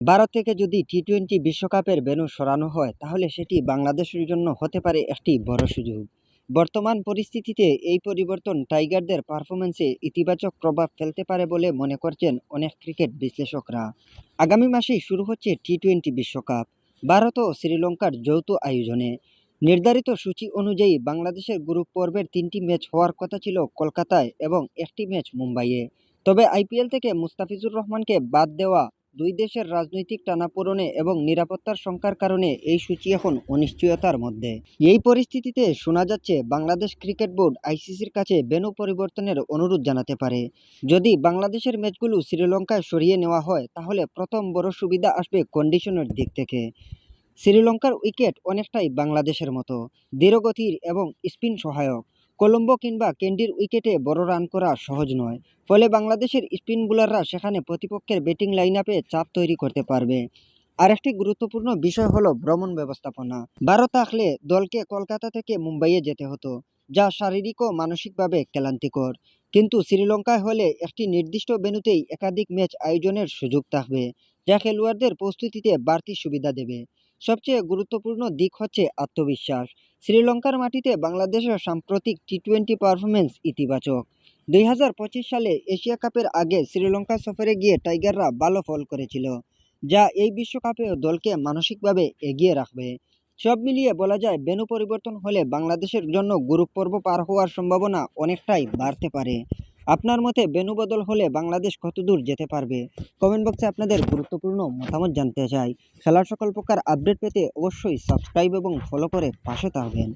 ভারত থেকে যদি টি-20 বিশ্বকাপের ভেন্যু সরানো হয় তাহলে সেটি বাংলাদেশের জন্য হতে পারে একটি বড় সুযোগ। বর্তমান পরিস্থিতিতে এই পরিবর্তন টাইগারদের পারফরম্যান্সে ইতিবাচক প্রভাব ফেলতে পারে বলে মনে করছেন অনেক ক্রিকেট বিশ্লেষকরা। আগামী মাসেই শুরু হচ্ছে টি-20 বিশ্বকাপ, ভারত ও শ্রীলঙ্কার যৌথ আয়োজনে। নির্ধারিত সূচি অনুযায়ী বাংলাদেশের গ্রুপ পর্বের 3টি ম্যাচ হওয়ার কথা ছিল কলকাতায় এবং একটি ম্যাচ মুম্বাইয়ে। তবে আইপিএল থেকে মুস্তাফিজুর রহমানকে বাদ দেওয়া, দুই দেশের রাজনৈতিক টানাপোড়েনে এবং নিরাপত্তার শঙ্কার কারণে এই সূচি এখন অনিশ্চয়তার মধ্যে। এই পরিস্থিতিতে শোনা যাচ্ছে বাংলাদেশ ক্রিকেট বোর্ড আইসিসির কাছে ভেন্যু পরিবর্তনের অনুরোধ জানাতে পারে। যদি বাংলাদেশের ম্যাচগুলো শ্রীলঙ্কায় সরিয়ে নেওয়া হয় তাহলে প্রথম বড় সুবিধা আসবে কন্ডিশনের দিক থেকে। শ্রীলঙ্কার উইকেট অনেকটাই বাংলাদেশের মতো, ধীরগতির এবং স্পিন সহায়ক। কলম্বো কিংবা ক্যান্ডির উইকেটে বড় রান করা সহজ নয়, ফলে বাংলাদেশের স্পিন বোলাররা সেখানে প্রতিপক্ষের ব্যাটিং লাইন আপে চাপ তৈরি করতে পারবে। আরেকটি গুরুত্বপূর্ণ বিষয় হলো ভ্রমণ ব্যবস্থাপনা। ভারত থাকলে দলকে কলকাতা থেকে মুম্বাইয়ে যেতে হতো, যা শারীরিক ও মানসিকভাবে ক্লান্তিকর। কিন্তু শ্রীলঙ্কায় হলে একটি নির্দিষ্ট ভেন্যুতেই একাধিক ম্যাচ আয়োজনের সুযোগ থাকবে, যা খেলোয়াড়দের প্রস্তুতিতে বাড়তি সুবিধা দেবে। সবচেয়ে গুরুত্বপূর্ণ দিক হচ্ছে আত্মবিশ্বাস। শ্রীলঙ্কার মাটিতে বাংলাদেশের সাম্প্রতিক টি-20 পারফরম্যান্স ইতিবাচক। 2025 সালে এশিয়া কাপের আগে শ্রীলঙ্কা সফরে গিয়ে টাইগাররা ভালো ফল করেছিল, যা এই বিশ্বকাপেও দলকে মানসিকভাবে এগিয়ে রাখবে। সব মিলিয়ে বলা যায় ভেন্যু পরিবর্তন হলে বাংলাদেশের জন্য গ্রুপ পর্ব পার হওয়ার সম্ভাবনা অনেকটাই বাড়তে পারে। আপনার মতে ভেন্যু বদল হলে বাংলাদেশ কতদূর যেতে পারবে? কমেন্ট বক্সে আপনাদের গুরুত্বপূর্ণ মতামত জানতে চাই। খেলার সকল প্রকার আপডেট পেতে অবশ্যই সাবস্ক্রাইব এবং ফলো করে পাশে থাকবেন।